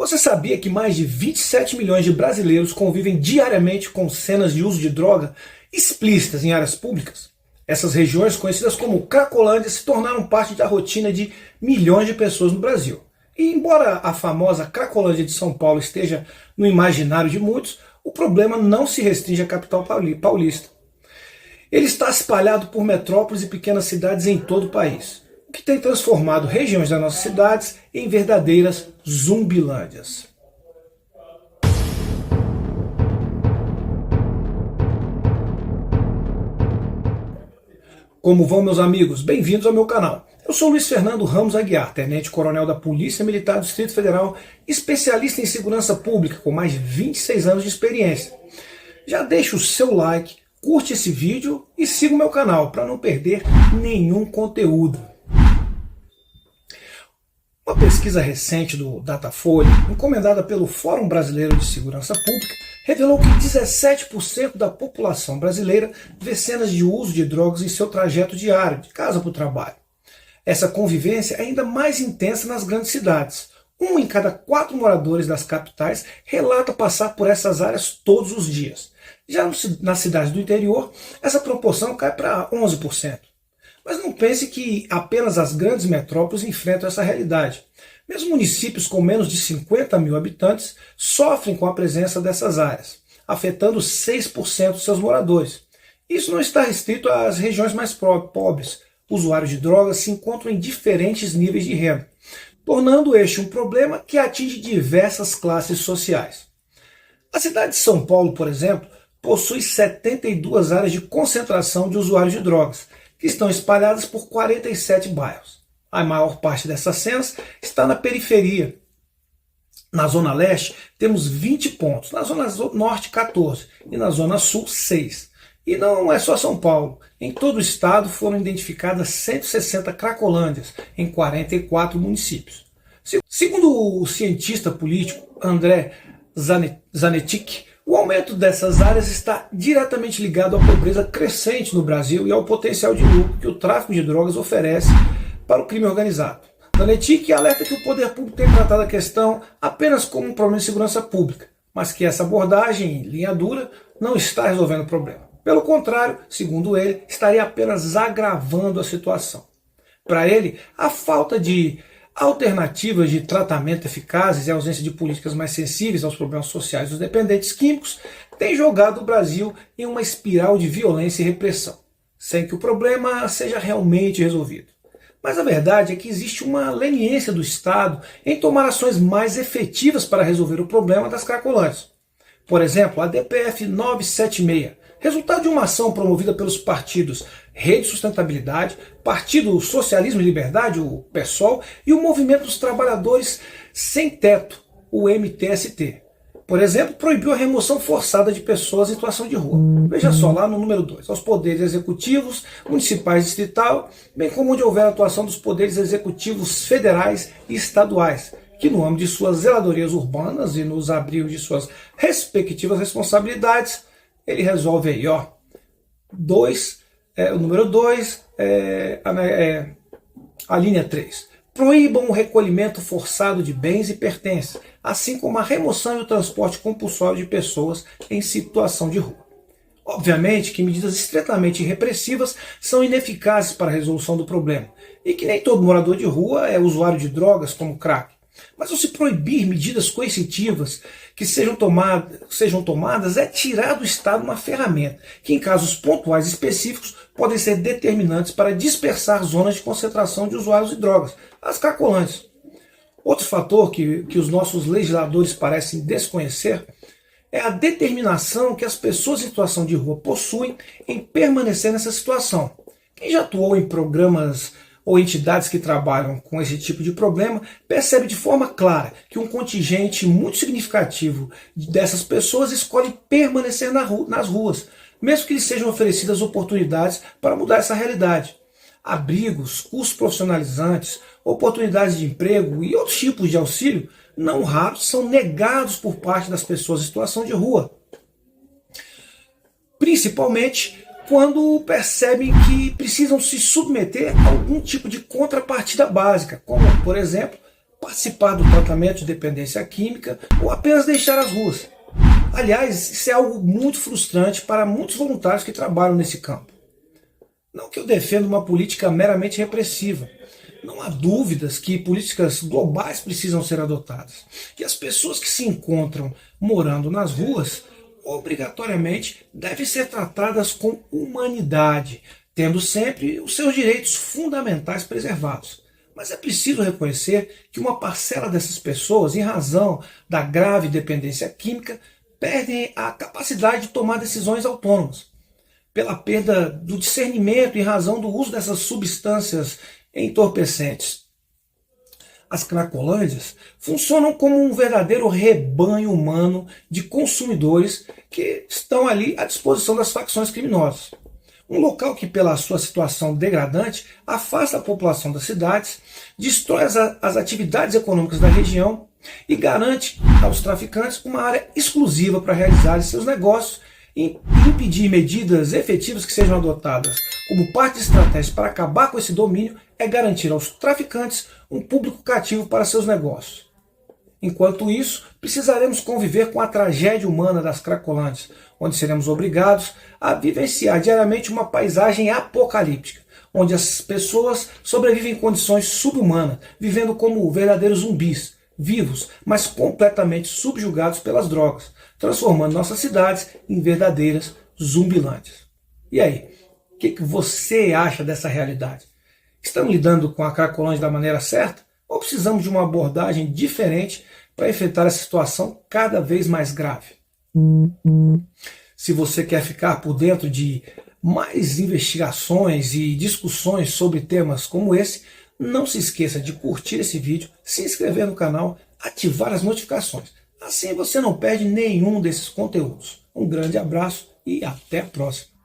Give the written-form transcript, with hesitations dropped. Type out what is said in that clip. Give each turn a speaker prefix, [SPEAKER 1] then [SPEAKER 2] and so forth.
[SPEAKER 1] Você sabia que mais de 27 milhões de brasileiros convivem diariamente com cenas de uso de droga explícitas em áreas públicas? Essas regiões, conhecidas como Cracolândia, se tornaram parte da rotina de milhões de pessoas no Brasil. E embora a famosa Cracolândia de São Paulo esteja no imaginário de muitos, o problema não se restringe à capital paulista. Ele está espalhado por metrópoles e pequenas cidades em todo o país, o que tem transformado regiões das nossas cidades em verdadeiras zumbilândias. Como vão, meus amigos? Bem-vindos ao meu canal. Eu sou Luiz Fernando Ramos Aguiar, tenente-coronel da Polícia Militar do Distrito Federal, especialista em segurança pública com mais de 26 anos de experiência. Já deixa o seu like, curte esse vídeo e siga o meu canal para não perder nenhum conteúdo. Uma pesquisa recente do Datafolha, encomendada pelo Fórum Brasileiro de Segurança Pública, revelou que 17% da população brasileira vê cenas de uso de drogas em seu trajeto diário, de casa para o trabalho. Essa convivência é ainda mais intensa nas grandes cidades. 1 em cada 4 moradores das capitais relata passar por essas áreas todos os dias. Já nas cidades do interior, essa proporção cai para 11%. Mas não pense que apenas as grandes metrópoles enfrentam essa realidade. Mesmo municípios com menos de 50 mil habitantes sofrem com a presença dessas áreas, afetando 6% dos seus moradores. Isso não está restrito às regiões mais pobres. Usuários de drogas se encontram em diferentes níveis de renda, tornando este um problema que atinge diversas classes sociais. A cidade de São Paulo, por exemplo, possui 72 áreas de concentração de usuários de drogas, que estão espalhadas por 47 bairros. A maior parte dessas cenas está na periferia. Na Zona Leste, temos 20 pontos, na Zona Norte, 14, e na Zona Sul, 6. E não é só São Paulo. Em todo o estado foram identificadas 160 cracolândias, em 44 municípios. Segundo o cientista político André Zanetti, o aumento dessas áreas está diretamente ligado à pobreza crescente no Brasil e ao potencial de lucro que o tráfico de drogas oferece para o crime organizado. Zanetti alerta que o poder público tem tratado a questão apenas como um problema de segurança pública, mas que essa abordagem em linha dura não está resolvendo o problema. Pelo contrário, segundo ele, estaria apenas agravando a situação. Para ele, a falta de alternativas de tratamento eficazes e a ausência de políticas mais sensíveis aos problemas sociais dos dependentes químicos tem jogado o Brasil em uma espiral de violência e repressão, sem que o problema seja realmente resolvido. Mas a verdade é que existe uma leniência do Estado em tomar ações mais efetivas para resolver o problema das cracolândias. Por exemplo, a DPF 976, resultado de uma ação promovida pelos partidos Rede Sustentabilidade, Partido Socialismo e Liberdade, o PSOL, e o Movimento dos Trabalhadores Sem Teto, o MTST. Por exemplo, proibiu a remoção forçada de pessoas em situação de rua. Veja só, lá no número 2, aos poderes executivos, municipais e distrital, bem como onde houver atuação dos poderes executivos federais e estaduais, que no âmbito de suas zeladorias urbanas e nos abrigos de suas respectivas responsabilidades, ele resolve aí, ó, o número 2, a linha 3. Proíbam o recolhimento forçado de bens e pertences, assim como a remoção e o transporte compulsório de pessoas em situação de rua. Obviamente que medidas estritamente repressivas são ineficazes para a resolução do problema, e que nem todo morador de rua é usuário de drogas como crack. Mas ao se proibir medidas coercitivas que sejam tomadas, é tirar do Estado uma ferramenta que, em casos pontuais específicos, podem ser determinantes para dispersar zonas de concentração de usuários de drogas, as cracolândias. Outro fator que os nossos legisladores parecem desconhecer é a determinação que as pessoas em situação de rua possuem em permanecer nessa situação. Quem já atuou em programas ou entidades que trabalham com esse tipo de problema, percebe de forma clara que um contingente muito significativo dessas pessoas escolhe permanecer nas ruas, mesmo que lhes sejam oferecidas oportunidades para mudar essa realidade. Abrigos, cursos profissionalizantes, oportunidades de emprego e outros tipos de auxílio, não raros, são negados por parte das pessoas em situação de rua. Principalmente quando percebem que precisam se submeter a algum tipo de contrapartida básica, como, por exemplo, participar do tratamento de dependência química ou apenas deixar as ruas. Aliás, isso é algo muito frustrante para muitos voluntários que trabalham nesse campo. Não que eu defenda uma política meramente repressiva. Não há dúvidas que políticas globais precisam ser adotadas. E as pessoas que se encontram morando nas ruas, obrigatoriamente, devem ser tratadas com humanidade, tendo sempre os seus direitos fundamentais preservados. Mas é preciso reconhecer que uma parcela dessas pessoas, em razão da grave dependência química, perdem a capacidade de tomar decisões autônomas, pela perda do discernimento em razão do uso dessas substâncias entorpecentes. As cracolândias funcionam como um verdadeiro rebanho humano de consumidores que estão ali à disposição das facções criminosas. Um local que, pela sua situação degradante, afasta a população das cidades, destrói as atividades econômicas da região e garante aos traficantes uma área exclusiva para realizarem seus negócios e impedir medidas efetivas que sejam adotadas como parte de estratégia para acabar com esse domínio é garantir aos traficantes um público cativo para seus negócios. Enquanto isso, precisaremos conviver com a tragédia humana das Cracolândias, onde seremos obrigados a vivenciar diariamente uma paisagem apocalíptica, onde as pessoas sobrevivem em condições subhumanas, vivendo como verdadeiros zumbis, vivos, mas completamente subjugados pelas drogas, transformando nossas cidades em verdadeiras zumbilândias. E aí, o que você acha dessa realidade? Estamos lidando com a Cracolândia da maneira certa? Ou precisamos de uma abordagem diferente para enfrentar essa situação cada vez mais grave? Se você quer ficar por dentro de mais investigações e discussões sobre temas como esse, não se esqueça de curtir esse vídeo, se inscrever no canal, ativar as notificações. Assim você não perde nenhum desses conteúdos. Um grande abraço e até a próxima.